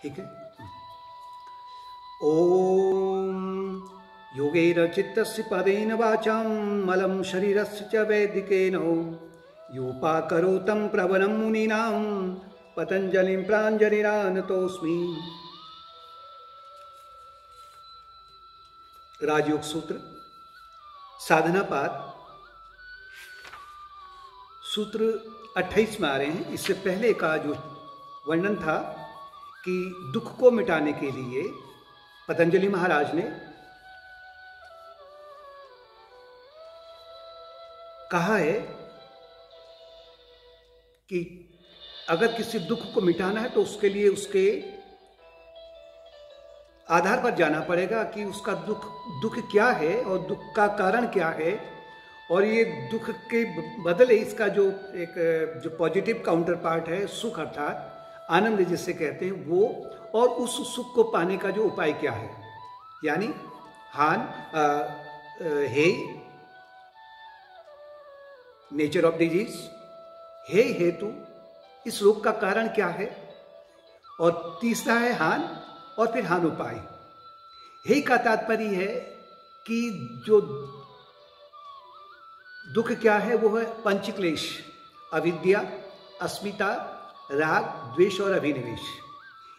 ठीक है। ओम योगेन चित्तस्य पदेन वाचां मलं शरीरस्य च वैदिकेन योपाकरोतं प्रवरं मुनीनां पतंजलिं प्राञ्जलिना नतोऽस्मि। राजयोग सूत्र साधना पाद सूत्र 28 में आ रहे हैं। इससे पहले का जो वर्णन था कि दुख को मिटाने के लिए पतंजलि महाराज ने कहा है कि अगर किसी दुख को मिटाना है तो उसके लिए उसके आधार पर जाना पड़ेगा कि उसका दुख क्या है और दुख का कारण क्या है, और ये दुख के बदले इसका जो जो पॉजिटिव काउंटर पार्ट है सुख अर्थात आनंद जिसे कहते हैं वो, और उस सुख को पाने का जो उपाय क्या है, यानी हे नेचर ऑफ डिजीज, हे हेतु इस रोग का कारण क्या है, और तीसरा है हान, और फिर हान उपाय। हे का तात्पर्य है कि जो दुख क्या है वो है पंचक्लेश, अविद्या, अस्मिता, राग, द्वेष और अभिनिवेश।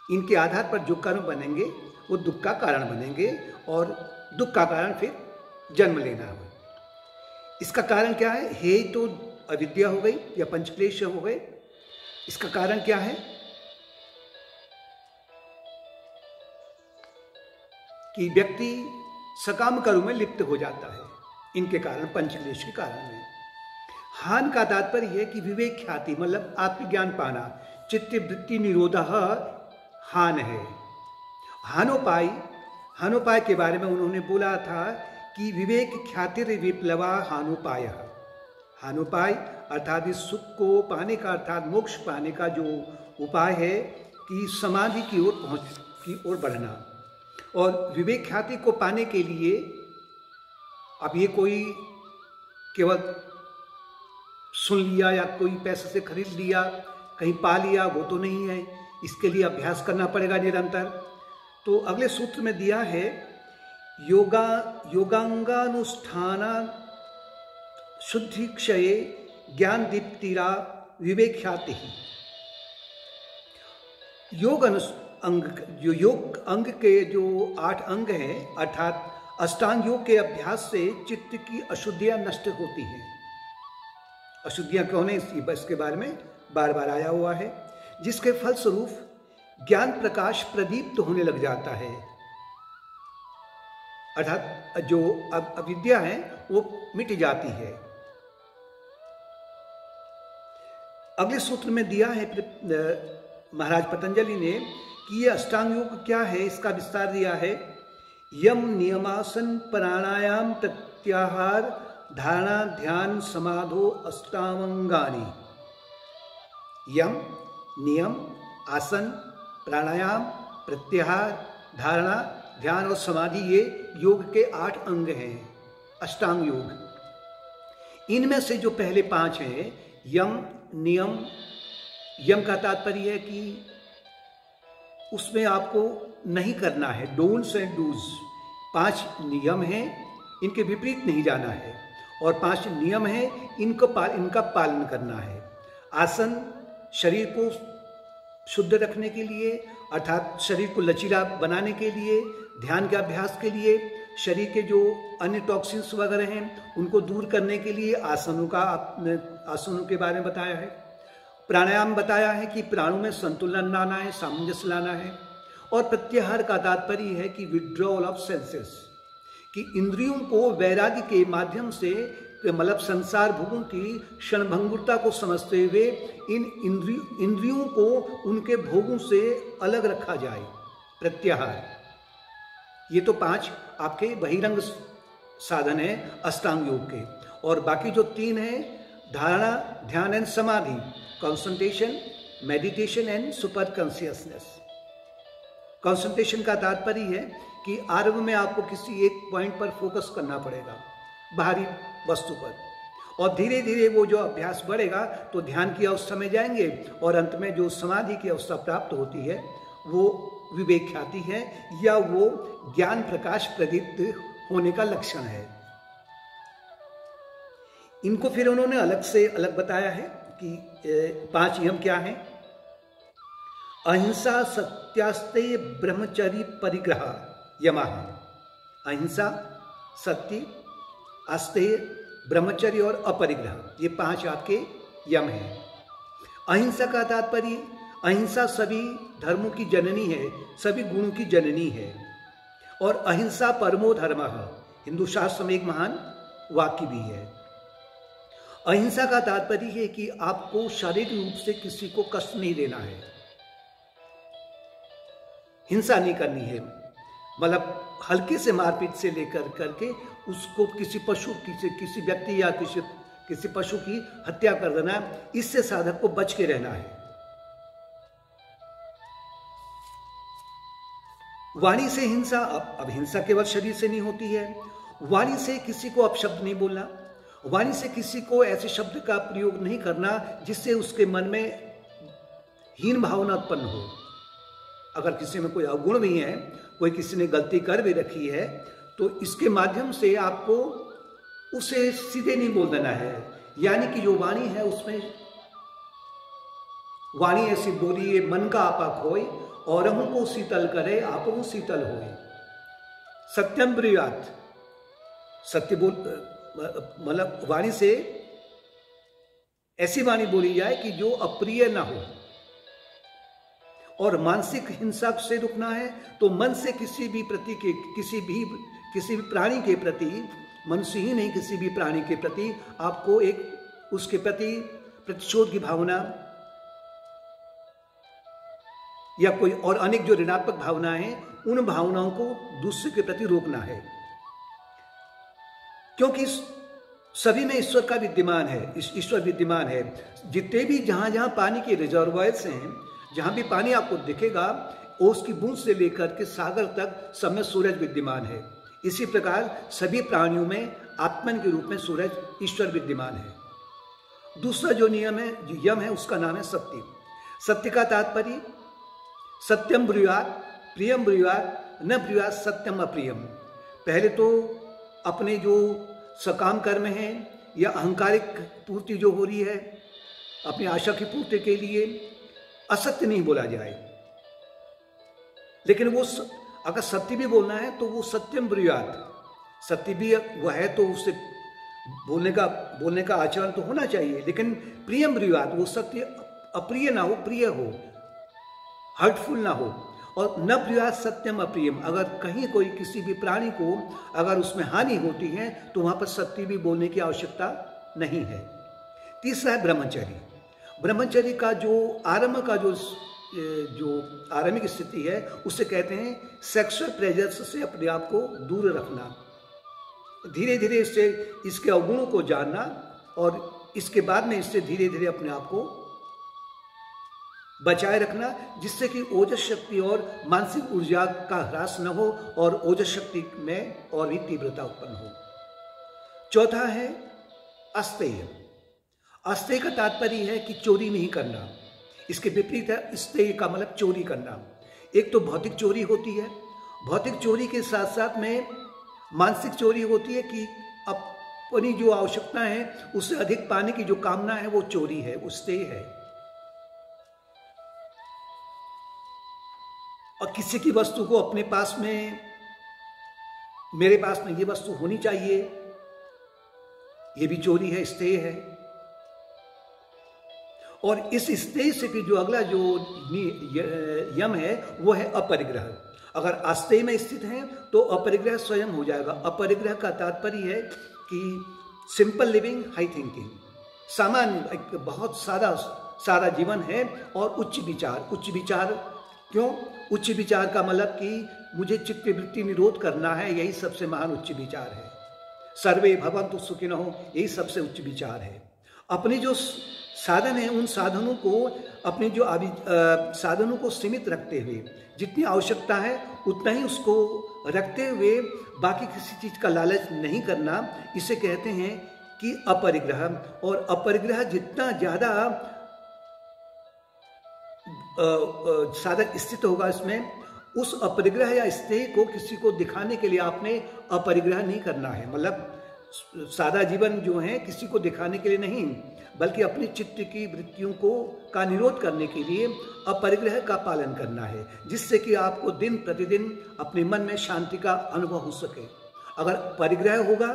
इनके आधार पर जो कर्म बनेंगे वो दुख का कारण बनेंगे, और दुख का कारण फिर जन्म लेना हो। इसका कारण क्या है? हे तो अविद्या हो गई या पंचक्लेश हो गए। इसका कारण क्या है कि व्यक्ति सकाम कर्म में लिप्त हो जाता है, इनके कारण, पंचक्लेश के कारण है। हान का तात्पर्य है कि विवेक ख्याति मतलब आत्मज्ञान पाना, चित्त वृत्ति निरोधः हान है। हानोपाय के बारे में उन्होंने बोला था कि विवेक ख्यातिर विप्लवा हानोपाय। हानोपाय अर्थात इस सुख को पाने का अर्थात मोक्ष पाने का जो उपाय है कि समाधि की ओर बढ़ना। और विवेक ख्याति को पाने के लिए अब ये कोई केवल सुन लिया या कोई पैसे से खरीद लिया, कहीं पा लिया, वो तो नहीं है। इसके लिए अभ्यास करना पड़ेगा निरंतर। तो अगले सूत्र में दिया है योगांगानुष्ठान शुद्धि क्षये ज्ञान दीप्तिरा विवेक ख्याति। योग अंग के जो 8 अंग हैं अर्थात अष्टांग योग के अभ्यास से चित्त की अशुद्धियां नष्ट होती हैं। अशुद्धियां कौन है इसके बारे में बार बार आया हुआ है, जिसके फलस्वरूप ज्ञान प्रकाश प्रदीप्त होने लग जाता है, अर्थात जो अविद्या है वो मिट जाती है। अगले सूत्र में दिया है महाराज पतंजलि ने कि ये अष्टांग योग क्या है, इसका विस्तार दिया है। यम नियमासन प्राणायाम प्रत्याहार धारणा ध्यान समाधो अष्टांगानि। यम नियम, आसन, प्राणायाम, प्रत्याहार, धारणा, ध्यान और समाधि ये योग के 8 अंग हैं, अष्टांग योग। इनमें से जो पहले 5 हैं यम, नियम, यम का तात्पर्य है कि उसमें आपको नहीं करना है, डोंट्स एंड डूज। 5 नियम हैं, इनके विपरीत नहीं जाना है, और 5 नियम हैं, इनका पालन करना है। आसन शरीर को शुद्ध रखने के लिए अर्थात शरीर को लचीला बनाने के लिए, ध्यान के अभ्यास के लिए, शरीर के जो अन्य टॉक्सिन्स वगैरह हैं उनको दूर करने के लिए आसनों के बारे में बताया है। प्राणायाम बताया है कि प्राणों में संतुलन लाना है, सामंजस्य लाना है। और प्रत्याहार का तात्पर्य है कि विड्रॉल ऑफ सेंसेस, कि इंद्रियों को वैराग्य के माध्यम से मतलब संसार भोगों की क्षणभंगुरता को समझते हुए इन इंद्रियों को उनके भोगों से अलग रखा जाए, प्रत्याहार। ये तो 5 आपके बहिरंग साधन है अष्टांग योग के। और बाकी जो 3 हैं धारणा, ध्यान एंड समाधि, concentration, meditation and super consciousness. Concentration का तात्पर्य है कि आरंभ में आपको किसी एक पॉइंट पर फोकस करना पड़ेगा, बाहरी वस्तु पर, और धीरे धीरे वो जो अभ्यास बढ़ेगा तो ध्यान की अवस्था में जाएंगे, और अंत में जो समाधि की अवस्था प्राप्त होती है वो विवेक ख्याति है या वो ज्ञान प्रकाश प्रदीप्त होने का लक्षण है। इनको फिर उन्होंने अलग से अलग बताया है कि 5 यम क्या हैं। अहिंसा सत्यास्तेय ब्रह्मचर्य परिग्रह यमा है। अहिंसा, सत्य, आस्तेय, ब्रह्मचर्य और अपरिग्रह, ये 5 आपके यम हैं। अहिंसा का तात्पर्य, अहिंसा सभी धर्मों की जननी है, सभी गुणों की जननी है। और अहिंसा परमो धर्मः, हिंदू शास्त्र में एक महान वाक्य भी है। अहिंसा का तात्पर्य है कि आपको शारीरिक रूप से किसी को कष्ट नहीं देना है, हिंसा नहीं करनी है, मतलब हल्के से मारपीट से लेकर करके उसको किसी पशु, किसी व्यक्ति या किसी पशु की हत्या कर देना, इससे साधक को बच के रहना है। वाणी से हिंसा, अब हिंसा केवल शरीर से नहीं होती है। वाणी से किसी को अपशब्द नहीं बोलना, वाणी से किसी को ऐसे शब्द का प्रयोग नहीं करना जिससे उसके मन में हीन भावना उत्पन्न हो। अगर किसी में कोई अवगुण भी है, कोई किसी ने गलती कर भी रखी है, तो इसके माध्यम से आपको उसे सीधे नहीं बोल देना है। यानी कि जो वाणी है उसमें, वाणी ऐसी बोली ये मन का आपा खोए और हम को शीतल करे आपो शीतल होए। सत्यम ब्रूयात, सत्य बोल, मतलब वाणी से ऐसी वाणी बोली जाए कि जो अप्रिय ना हो। और मानसिक हिंसा से रुकना है तो मन से किसी भी प्राणी के प्रति, मनुष्य ही नहीं किसी भी प्राणी के प्रति आपको एक उसके प्रति प्रतिशोध की भावना या कोई और अनेक जो ऋणात्मक भावनाएं हैं, उन भावनाओं को दूसरे के प्रति रोकना है। क्योंकि सभी में ईश्वर का विद्यमान है, ईश्वर विद्यमान है। जितने भी जहां जहां पानी के रिजर्वायर्स हैं, जहां भी पानी आपको दिखेगा, ओस की बूंद से लेकर के सागर तक सब में सूरज विद्यमान है। इसी प्रकार सभी प्राणियों में आत्मन के रूप में सूरज, ईश्वर विद्यमान है। दूसरा जो नियम है, जो यम है, उसका नाम है सत्य। सत्य का तात्पर्य, सत्यम ब्रूयात प्रियम ब्रूयात न ब्रूयात सत्यम अप्रियम। पहले तो अपने जो सकाम कर्म हैं या अहंकारिक पूर्ति जो हो रही है, अपनी आशा की पूर्ति के लिए असत्य नहीं बोला जाए। लेकिन वो अगर सत्य भी बोलना है तो वो सत्यम ब्रूयात, सत्य भी वह है तो उससे बोलने का आचरण तो होना चाहिए। लेकिन प्रियम ब्रूयात, वो सत्य अप्रिय ना हो, प्रिय हो, हर्टफुल ना हो। और न ब्रूयात सत्यम अप्रियम, अगर कहीं कोई किसी भी प्राणी को अगर उसमें हानि होती है तो वहां पर सत्य भी बोलने की आवश्यकता नहीं है। तीसरा है ब्रह्मचर्य। ब्रह्मचर्य का जो आरंभ का जो आरंभिक स्थिति है, उससे कहते हैं सेक्सुअल प्लेजर्स से अपने आप को दूर रखना, धीरे धीरे इससे इसके अवगुणों को जानना और इसके बाद में इससे धीरे धीरे अपने आप को बचाए रखना, जिससे कि ओजस शक्ति और मानसिक ऊर्जा का ह्रास न हो और ओजस शक्ति में और भी तीव्रता उत्पन्न हो। चौथा है अस्तेय। अस्तेय का तात्पर्य है कि चोरी नहीं करना। इसके विपरीत है स्तेय का मतलब चोरी करना। एक तो भौतिक चोरी होती है, भौतिक चोरी के साथ साथ में मानसिक चोरी होती है कि अपनी जो आवश्यकता है उससे अधिक पाने की जो कामना है वो चोरी है, वो स्तेय है। और किसी की वस्तु को अपने पास में, मेरे पास में ये वस्तु होनी चाहिए, ये भी चोरी है, स्तेय है। और इस स्तेय से कि जो अगला जो यम है वो है अपरिग्रह। अगर आस्तेय में स्थित हैं तो अपरिग्रह स्वयं हो जाएगा। अपरिग्रह का तात्पर्य है कि सिंपल लिविंग, हाई थिंकिंग, सामान्य एक बहुत सादा जीवन है और उच्च विचार। उच्च विचार क्यों? उच्च विचार का मतलब कि मुझे चित्तवृत्ति निरोध करना है, यही सबसे महान उच्च विचार है। सर्वे भवन्तु सुखिनः, यही सबसे उच्च विचार है। अपने जो साधन है उन साधनों को, अपने जो साधनों को सीमित रखते हुए, जितनी आवश्यकता है उतना ही उसको रखते हुए बाकी किसी चीज का लालच नहीं करना, इसे कहते हैं कि अपरिग्रह। और अपरिग्रह जितना ज्यादा साधक स्थित होगा इसमें, उस अपरिग्रह या स्नेह को किसी को दिखाने के लिए आपने अपरिग्रह नहीं करना है। मतलब सादा जीवन जो है किसी को दिखाने के लिए नहीं, बल्कि अपनी चित्त की वृत्तियों को का निरोध करने के लिए अपरिग्रह का पालन करना है, जिससे कि आपको दिन प्रतिदिन अपने मन में शांति का अनुभव हो सके। अगर परिग्रह होगा,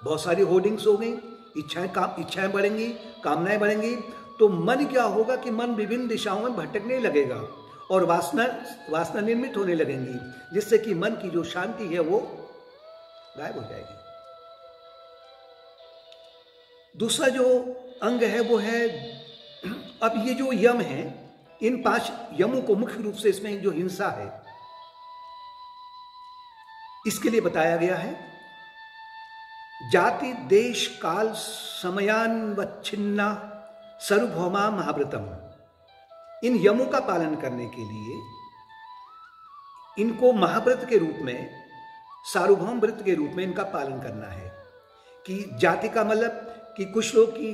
बहुत सारी होर्डिंग्स हो गई, इच्छाएं बढ़ेंगी, कामनाएं बढ़ेंगी, तो मन क्या होगा कि मन विभिन्न दिशाओं में भटकने लगेगा और वासना निर्मित होने लगेंगी, जिससे कि मन की जो शांति है वो गायब हो जाएगी। दूसरा जो अंग है वो है, अब ये जो यम है, इन 5 यमों को मुख्य रूप से इसमें जो हिंसा है इसके लिए बताया गया है। जाति देश काल समयान्वच्छिन्ना सर्वभौमा महाव्रतम। इन यमों का पालन करने के लिए इनको महाव्रत के रूप में, सार्वभौम व्रत के रूप में इनका पालन करना है। कि जाति का मतलब कि कुछ लोग की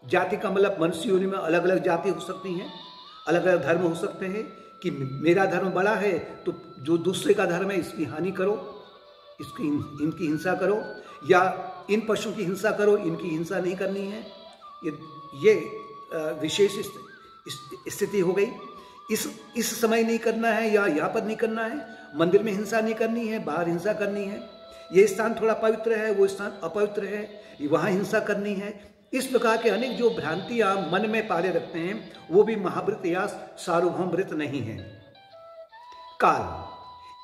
जाति का मतलब मनुष्य योनि में अलग अलग जाति हो सकती हैं, अलग अलग धर्म हो सकते हैं। कि मेरा धर्म बड़ा है तो जो दूसरे का धर्म है इसकी हानि करो, इनकी हिंसा करो, या इन पशुओं की हिंसा करो, इनकी हिंसा नहीं करनी है। ये विशेष स्थिति हो गई। इस समय नहीं करना है या यहाँ पर नहीं करना है, मंदिर में हिंसा नहीं करनी है, बाहर हिंसा करनी है, ये स्थान थोड़ा पवित्र है, वो स्थान अपवित्र है, वहाँ हिंसा करनी है। इस प्रकार के अनेक जो भ्रांतियां मन में पाले रखते हैं वो भी महाव्रत या सार्वभौम व्रत नहीं है। काल,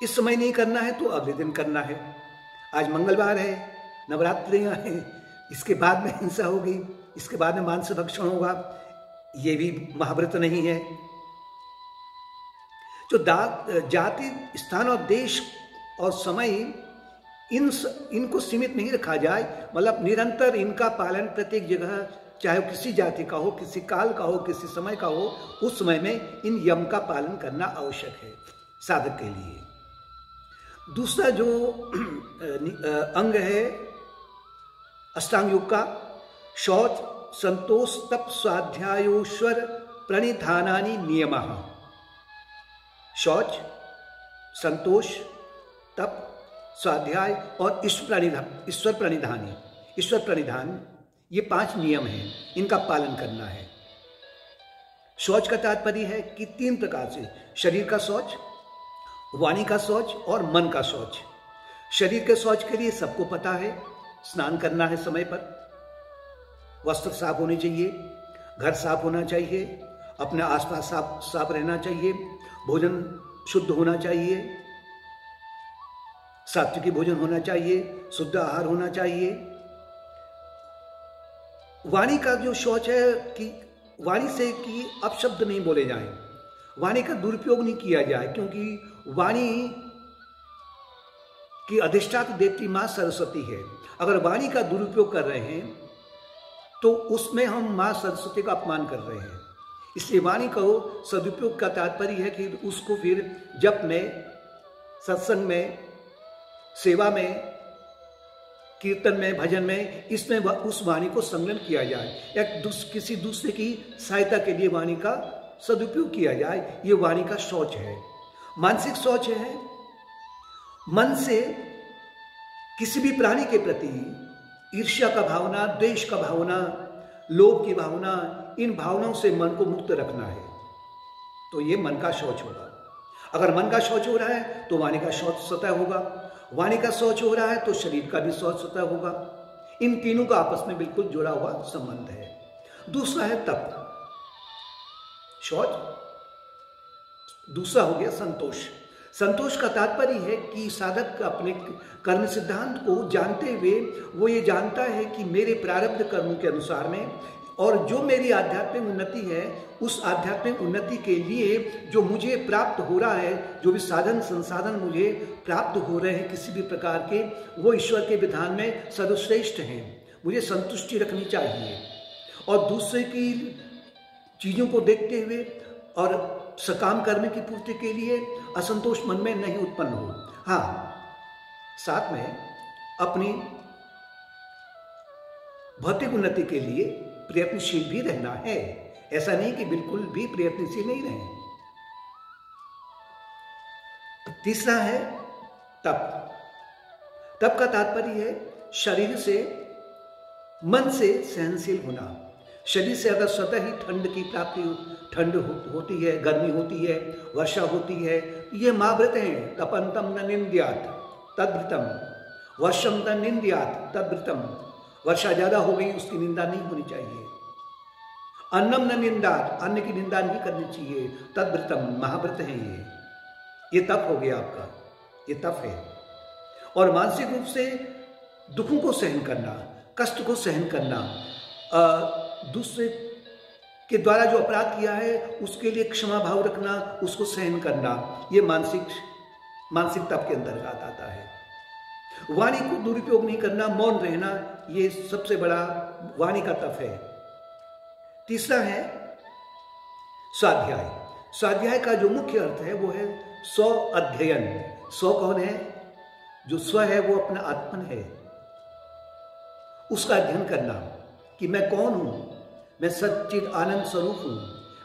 इस समय नहीं करना है तो अगले दिन करना है। आज मंगलवार है, नवरात्रियां हैं, इसके बाद में हिंसा होगी, इसके बाद में मांस भक्षण होगा, ये भी महाव्रत नहीं है। जो जाति, स्थान और देश और समय इनको सीमित नहीं रखा जाए, मतलब निरंतर इनका पालन प्रत्येक जगह, चाहे किसी जाति का हो, किसी काल का हो, किसी समय का हो, उस समय में इन यम का पालन करना आवश्यक है साधक के लिए। दूसरा जो अंग है अष्टांग योग का, शौच, संतोष, तप, स्वाध्यायोश्वर प्रणिधानानि नियमः। शौच, संतोष, तप, स्वाध्याय और ईश्वर प्रणिधान, ये 5 नियम हैं, इनका पालन करना है। शौच का तात्पर्य है कि 3 प्रकार से, शरीर का शौच, वाणी का शौच और मन का शौच। शरीर के शौच के लिए सबको पता है, स्नान करना है समय पर, वस्त्र साफ होने चाहिए, घर साफ होना चाहिए, अपने आसपास साफ रहना चाहिए, भोजन शुद्ध होना चाहिए, सात्विकी भोजन होना चाहिए, शुद्ध आहार होना चाहिए। वाणी का जो शौच है कि वाणी से कि अपशब्द नहीं बोले जाएं, वाणी का दुरुपयोग नहीं किया जाए, क्योंकि वाणी की अधिष्ठात्री देवती मां सरस्वती है। अगर वाणी का दुरुपयोग कर रहे हैं तो उसमें हम मां सरस्वती का अपमान कर रहे हैं। इसलिए वाणी को सदुपयोग का तात्पर्य है कि उसको फिर जप में, सत्संग में, सेवा में, कीर्तन में, भजन में, इसमें उस वाणी को संलग्न किया जाए, या किसी दूसरे की सहायता के लिए वाणी का सदुपयोग किया जाए। ये वाणी का शौच है। मानसिक शौच है, मन से किसी भी प्राणी के प्रति ईर्ष्या का भावना, द्वेष का भावना, लोभ की भावना, इन भावनाओं से मन को मुक्त रखना है, तो ये मन का शौच होगा। अगर मन का शौच हो रहा है तो वाणी का शौच स्वतः होगा, वाणी का शौच हो रहा है तो शरीर का भी शौच स्वतः होगा। इन तीनों का आपस में बिल्कुल जुड़ा हुआ संबंध है। दूसरा है तप, शौच। दूसरा हो गया संतोष। संतोष का तात्पर्य है कि साधक अपने कर्म सिद्धांत को जानते हुए वो ये जानता है कि मेरे प्रारब्ध कर्मों के अनुसार में और जो मेरी आध्यात्मिक उन्नति है, उस आध्यात्मिक उन्नति के लिए जो मुझे प्राप्त हो रहा है, जो भी साधन संसाधन मुझे प्राप्त हो रहे हैं किसी भी प्रकार के, वो ईश्वर के विधान में सर्वश्रेष्ठ हैं। मुझे संतुष्टि रखनी चाहिए और दूसरे की चीज़ों को देखते हुए और सकाम कर्म की पूर्ति के लिए असंतोष मन में नहीं उत्पन्न हो। हाँ, साथ में अपनी भौतिक उन्नति के लिए प्रयत्नशील भी रहना है। ऐसा नहीं कि बिल्कुल भी प्रयत्नशील नहीं रहे। तीसरा है तप। तप का तात्पर्य है शरीर से, मन से सहनशील होना। शरीर से अगर स्वतः ही ठंड की प्राप्ति, ठंड होती है, गर्मी होती है, वर्षा होती है, ये महाव्रत हैं। तपंतम न निंद्यात तद्भृतम, वर्षम न निंद्यात तद्भृतम। वर्षा ज्यादा हो गई, उसकी निंदा नहीं होनी चाहिए। अन्नम न निंदात, अन्न की निंदा नहीं करनी चाहिए। तद्भृतम, महाव्रत है ये तप हो गया आपका, ये तप है। और मानसिक रूप से दुखों को सहन करना, कष्ट को सहन करना, दूसरे के द्वारा जो अपराध किया है उसके लिए क्षमा भाव रखना, उसको सहन करना, ये मानसिक तप के अंतर्गत आता है। वाणी को दुरुपयोग नहीं करना, मौन रहना, ये सबसे बड़ा वाणी का तप है। तीसरा है स्वाध्याय। स्वाध्याय का जो मुख्य अर्थ है वो है स्व अध्ययन। स्व कौन है? जो स्व है वो अपना आत्मन है, उसका अध्ययन करना कि मैं कौन हूं। मैं सच्चिद आनंद स्वरूप हूं,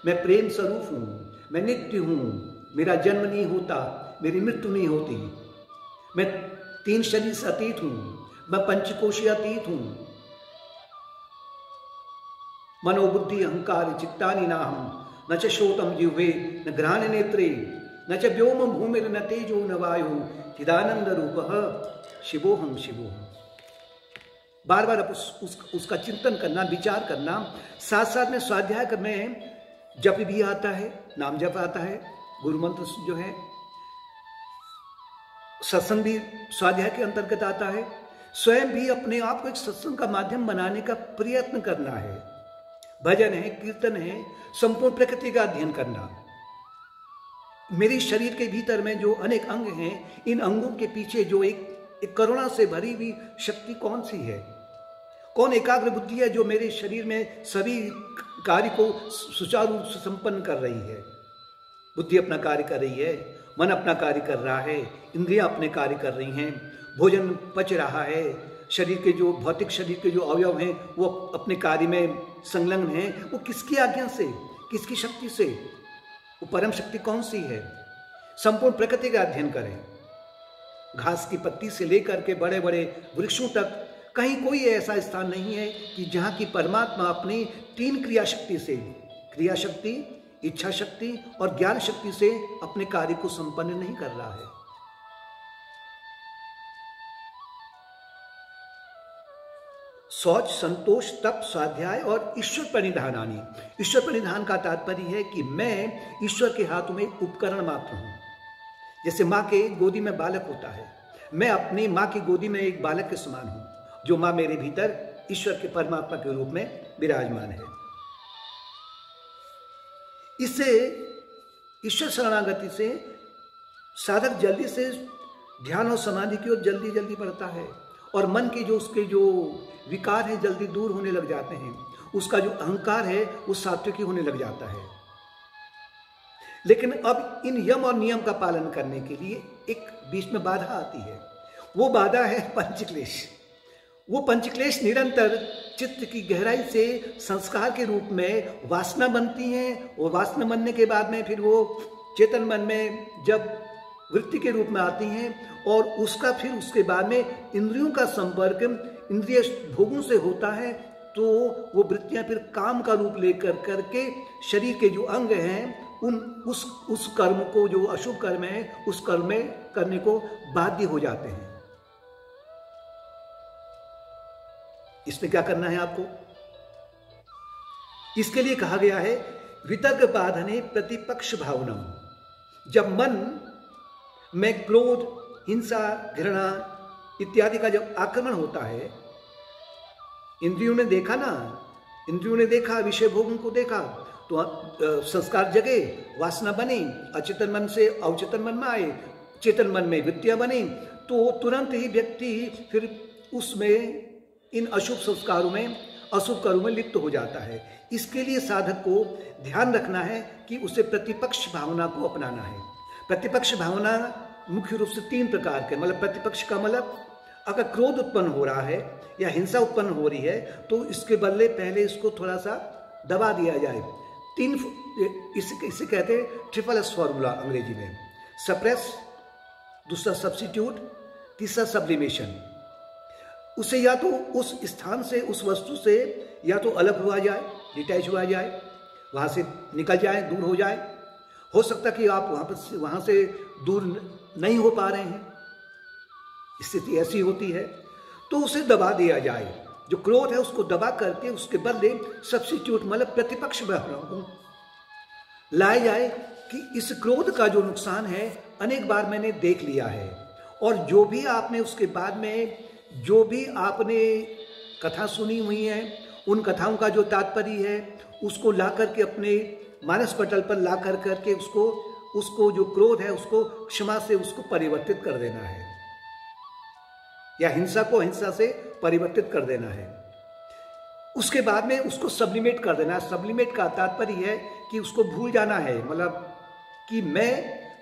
मैं प्रेम स्वरूप हूं, मैं नित्य हूं, मेरा जन्म नहीं होता, मेरी मृत्यु नहीं होती, मैं 3 शरीर से अतीत हूं, मैं पंचकोशीय अतीत हूं। मनोबुद्धि अहंकार चित्तानि नाहम, न च श्रोतम जिह्वे न घ्राण नेत्रे न च व्योम भूमिर न तेजो न वायु चिदानंद रूपः शिवोहम शिवोहम। बार बार उसका चिंतन करना, विचार करना। साथ साथ में स्वाध्याय में जप भी आता है, नाम जप आता है, गुरु मंत्र जो है, सत्संग भी स्वाध्याय के अंतर्गत आता है। स्वयं भी अपने आप को एक सत्संग का माध्यम बनाने का प्रयत्न करना है। भजन है, कीर्तन है, संपूर्ण प्रकृति का अध्ययन करना। मेरे शरीर के भीतर में जो अनेक अंग हैं, इन अंगों के पीछे जो एक करुणा से भरी हुई शक्ति कौन सी है? कौन एकाग्र बुद्धि है जो मेरे शरीर में सभी कार्य को सुचारू रूप से संपन्न कर रही है? बुद्धि अपना कार्य कर रही है, मन अपना कार्य कर रहा है, इंद्रियां अपने कार्य कर रही हैं, भोजन पच रहा है, शरीर के जो भौतिक शरीर के जो अवयव हैं वो अपने कार्य में संलग्न हैं। वो किसकी आज्ञा से, किसकी शक्ति से? वो परम शक्ति कौन सी है? संपूर्ण प्रकृति का अध्ययन करें। घास की पत्ती से लेकर के बड़े बड़े वृक्षों तक कहीं कोई ऐसा स्थान नहीं है कि जहाँ की परमात्मा अपनी 3 क्रिया शक्ति से, क्रिया शक्ति, इच्छा शक्ति और ज्ञान शक्ति से अपने कार्य को संपन्न नहीं कर रहा है। शौच, संतोष, तप, स्वाध्याय और ईश्वर प्रणिधानानि। ईश्वर प्रणिधान का तात्पर्य है कि मैं ईश्वर के हाथों में उपकरण मात्र हूं। जैसे माँ के गोदी में बालक होता है, मैं अपनी माँ की गोदी में एक बालक के समान हूं, जो माँ मेरे भीतर ईश्वर के परमात्मा के रूप में विराजमान है। इससे ईश्वर शरणागति से साधक जल्दी से ध्यान और समाधि की ओर जल्दी जल्दी बढ़ता है और मन के जो उसके जो विकार हैं जल्दी दूर होने लग जाते हैं। उसका जो अहंकार है वो सात्विकी होने लग जाता है। लेकिन अब इन यम और नियम का पालन करने के लिए एक बीच में बाधा आती है। वो बाधा है पंचक्लेश। वो पंचक्लेश निरंतर चित्त की गहराई से संस्कार के रूप में वासना बनती हैं और वासना बनने के बाद में फिर वो चेतन मन में जब वृत्ति के रूप में आती हैं और उसका फिर उसके बाद में इंद्रियों का संपर्क इंद्रिय भोगों से होता है, तो वो वृत्तियां फिर काम का रूप लेकर करके शरीर के जो अंग हैं उस कर्म को, जो अशुभ कर्म है, उस कर्म में करने को बाध्य हो जाते हैं। इसमें क्या करना है आपको? इसके लिए कहा गया है वितर्क बाधने प्रतिपक्ष भावनम। जब मन में क्रोध, हिंसा, घृणा इत्यादि का जब आक्रमण होता है, इंद्रियों ने देखा ना, इंद्रियों ने देखा, विषय भोगों को देखा, तो संस्कार जगे, वासना बनी, अचेतन मन से अवचेतन मन में आए, चेतन मन में वृत्तियां बनी, तो तुरंत ही व्यक्ति फिर उसमें इन अशुभ संस्कारों में, अशुभ कर्मों में लिप्त हो जाता है। इसके लिए साधक को ध्यान रखना है कि उसे प्रतिपक्ष भावना को अपनाना है। प्रतिपक्ष भावना मुख्य रूप से 3 प्रकार के, मतलब प्रतिपक्ष का मतलब अगर क्रोध उत्पन्न हो रहा है या हिंसा उत्पन्न हो रही है तो इसके बदले पहले इसको थोड़ा सा दबा दिया जाए। 3 इसे कहते हैं ट्रिपल एस फॉर्मूला अंग्रेजी में। सप्रेस, दूसरा सब्स्टिट्यूट, तीसरा सब्लिमेशन। उसे या तो उस स्थान से, उस वस्तु से या तो अलग हुआ जाए, डिटैच हुआ जाए, वहाँ से निकल जाए, दूर हो जाए। हो सकता कि आप वहाँ से दूर नहीं हो पा रहे हैं, स्थिति ऐसी होती है, तो उसे दबा दिया जाए। जो क्रोध है उसको दबा करके उसके बदले सब्स्टिट्यूट मतलब प्रतिपक्ष भावना को लाया जाए कि इस क्रोध का जो नुकसान है अनेक बार मैंने देख लिया है, और जो भी आपने उसके बाद में जो भी आपने कथा सुनी हुई है, उन कथाओं का जो तात्पर्य है उसको ला करके अपने मानस पटल पर ला करके उसको जो क्रोध है उसको क्षमा से उसको परिवर्तित कर देना है, या हिंसा को हिंसा से परिवर्तित कर देना है। उसके बाद में उसको सब्लिमेट कर देना है। सब्लिमेट का तात्पर्य है कि उसको भूल जाना है, मतलब कि मैं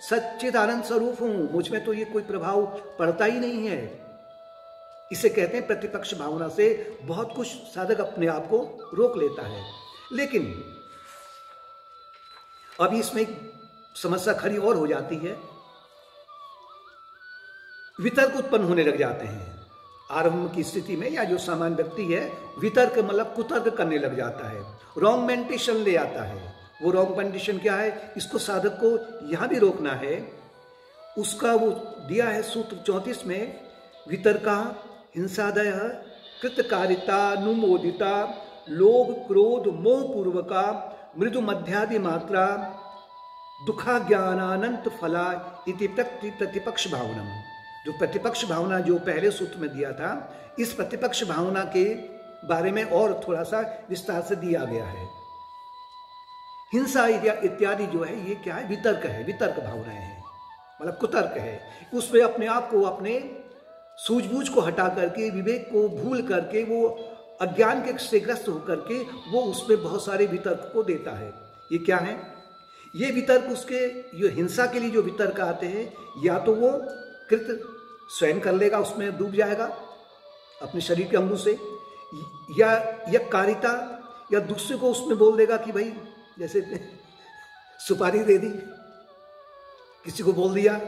सच्चिदानंद स्वरूप हूं, मुझ में तो ये कोई प्रभाव पड़ता ही नहीं है। इसे कहते हैं प्रतिपक्ष भावना से बहुत कुछ साधक अपने आप को रोक लेता है। लेकिन अभी इसमें एक समस्या खड़ी और हो जाती है, वितर्क उत्पन्न होने लग जाते हैं आरंभ की स्थिति में, या जो सामान्य व्यक्ति है वितर्क मतलब कुतर्क करने लग जाता है, रॉन्ग मेंटेशन ले आता है। वो रॉन्ग मेंटेशन क्या है, इसको साधक को यहां भी रोकना है। उसका वो दिया है सूत्र 34 में, वितर्का हिंसादय कृतकारिता नुमोदिता लोभ क्रोध मोह पूर्वका मृदु मध्यादि मात्रा दुखा ज्ञानानंत फला इति प्रतिपक्ष भावनम। जो प्रतिपक्ष भावना जो पहले सूत्र में दिया था, इस प्रतिपक्ष भावना के बारे में और थोड़ा सा विस्तार से दिया गया है। हिंसा इत्यादि जो है ये क्या है, वितर्क है, वितर्क भावनाएं हैं, मतलब कुतर्क है। उसमें अपने आप को, अपने सूझबूझ को हटा करके, विवेक को भूल करके, वो अज्ञान के से ग्रस्त होकर के वो उसमें बहुत सारे वितर्क को देता है। ये क्या है, ये वितर्क उसके ये हिंसा के लिए जो वितर्क आते हैं, या तो वो कृत स्वयं कर लेगा, उसमें डूब जाएगा अपने शरीर के अंगों से, या कारिता, या दूसरे को उसमें बोल देगा कि भाई जैसे सुपारी दे दी, किसी को बोल दिया,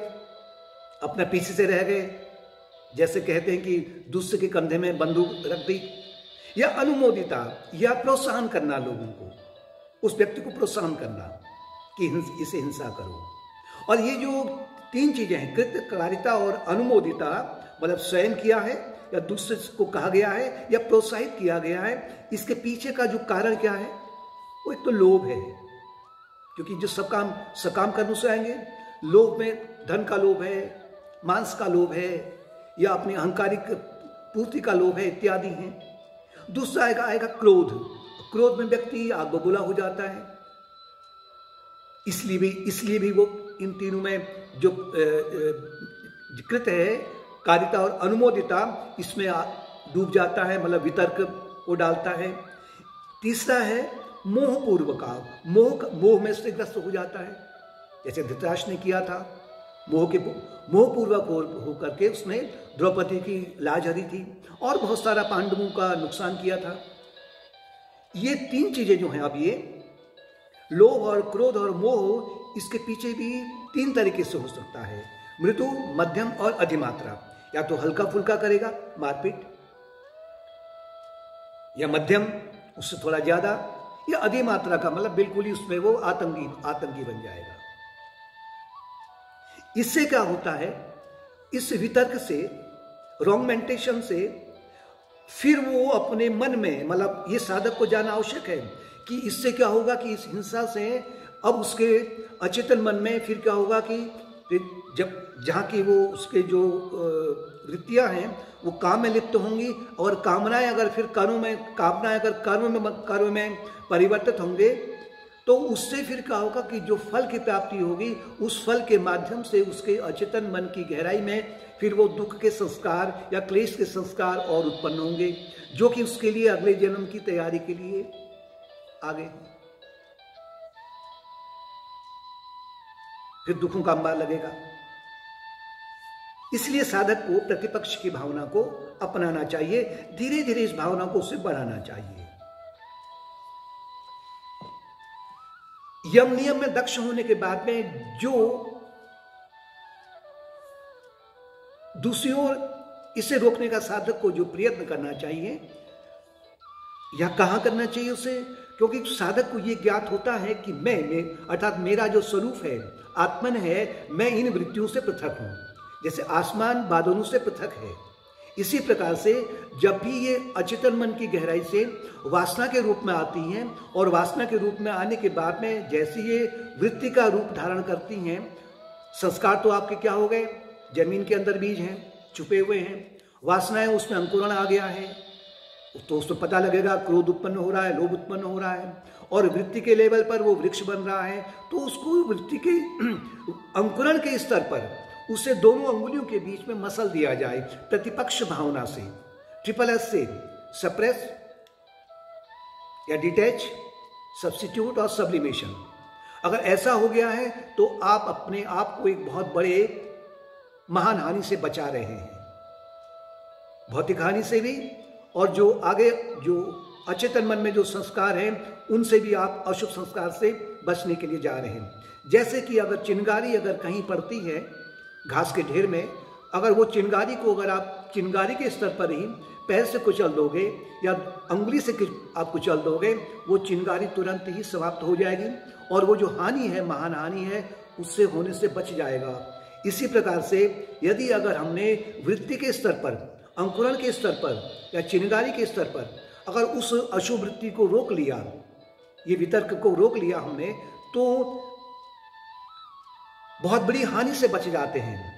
अपना पीछे से रह गए, जैसे कहते हैं कि दूसरे के कंधे में बंदूक रख दी, या अनुमोदिता, या प्रोत्साहन करना, लोगों को, उस व्यक्ति को प्रोत्साहन करना कि इसे हिंसा करो। और ये जो तीन चीजें हैं, कृतकारिता और अनुमोदिता, मतलब स्वयं किया है या दूसरे को कहा गया है या प्रोत्साहित किया गया है, इसके पीछे का जो कारण क्या है, वो एक तो लोभ है, क्योंकि जो सकाम कर्म से आएंगे, लोभ में धन का लोभ है, मांस का लोभ है, या अपनी अहंकारिक पूर्ति का लोभ है, इत्यादि हैं। दूसरा आएगा क्रोध। क्रोध में व्यक्ति आग बबूला हो जाता है, इसलिए भी वो इन तीनों में जो कृत है, कारिता और अनुमोदिता, इसमें डूब जाता है, मतलब वितर्क को डालता है। तीसरा है मोह पूर्वका, मोह में से ग्रस्त हो जाता है, जैसे धृतराष्ट्र ने किया था, मोह पूर्वक होकर के उसने द्रौपदी की लाज हरी थी और बहुत सारा पांडवों का नुकसान किया था। ये तीन चीजें जो हैं, अब ये लोभ और क्रोध और मोह, इसके पीछे भी तीन तरीके से हो सकता है, मृदु, मध्यम और अधिमात्रा। या तो हल्का फुल्का करेगा मारपीट, या मध्यम उससे थोड़ा ज्यादा, या अधिमात्रा का मतलब बिल्कुल ही उसमें वो आतंकी बन जाएगा। इससे क्या होता है, इस वितर्क से, रॉन्ग मेंटेशन से, फिर वो अपने मन में, मतलब ये साधक को जानना आवश्यक है कि इससे क्या होगा कि इस हिंसा से अब उसके अचेतन मन में फिर क्या होगा कि जब जहाँ की वो उसके जो वृत्तियाँ हैं वो काम में लिप्त होंगी, और कामनाएं अगर फिर कर्म में परिवर्तित होंगे, तो उससे फिर क्या होगा कि जो फल की प्राप्ति होगी, उस फल के माध्यम से उसके अचेतन मन की गहराई में फिर वो दुख के संस्कार या क्लेश के संस्कार और उत्पन्न होंगे, जो कि उसके लिए अगले जन्म की तैयारी के लिए आगे फिर दुखों का अंबार लगेगा। इसलिए साधक को प्रतिपक्ष की भावना को अपनाना चाहिए, धीरे धीरे इस भावना को उससे बढ़ाना चाहिए। यम नियम में दक्ष होने के बाद में जो दूसरी ओर इसे रोकने का साधक को जो प्रयत्न करना चाहिए या कहाँ करना चाहिए उसे, क्योंकि साधक को ये ज्ञात होता है कि मैं अर्थात मेरा जो स्वरूप है, आत्मन है, मैं इन वृत्तियों से पृथक हूँ। जैसे आसमान बादलों से पृथक है, इसी प्रकार से जब भी ये अचेतन मन की गहराई से वासना के रूप में आती हैं और वासना के रूप में आने के बाद में जैसे ये वृत्ति का रूप धारण करती हैं, संस्कार तो आपके क्या हो गए, जमीन के अंदर बीज हैं, छुपे हुए हैं, वासनाएं उसमें अंकुरण आ गया है, तो उसको पता लगेगा क्रोध उत्पन्न हो रहा है, लोभ उत्पन्न हो रहा है, और वृत्ति के लेवल पर वो वृक्ष बन रहा है। तो उसको वृत्ति के अंकुरण के स्तर पर उसे दोनों अंगुलियों के बीच में मसल दिया जाए प्रतिपक्ष भावना से, ट्रिपल एस से, सप्रेस या डिटैच, सब्स्टिट्यूट और सब्लिमेशन। अगर ऐसा हो गया है तो आप अपने आप को एक बहुत बड़े महान हानि से बचा रहे हैं, भौतिक हानि से भी, और जो आगे जो अचेतन मन में जो संस्कार हैं उनसे भी आप अशुभ संस्कार से बचने के लिए जा रहे हैं। जैसे कि अगर चिंगारी अगर कहीं पड़ती है घास के ढेर में, अगर वो चिंगारी को अगर आप चिंगारी के स्तर पर ही पैर से कुचल दोगे या अंगुली से आप कुचल दोगे, वो चिंगारी तुरंत ही समाप्त हो जाएगी और वो जो हानि है, महान हानि है, उससे होने से बच जाएगा। इसी प्रकार से यदि अगर हमने वृत्ति के स्तर पर, अंकुरण के स्तर पर या चिंगारी के स्तर पर अगर उस अशुभ वृत्ति को रोक लिया, ये वितर्क को रोक लिया हमने, तो बहुत बड़ी हानि से बच जाते हैं।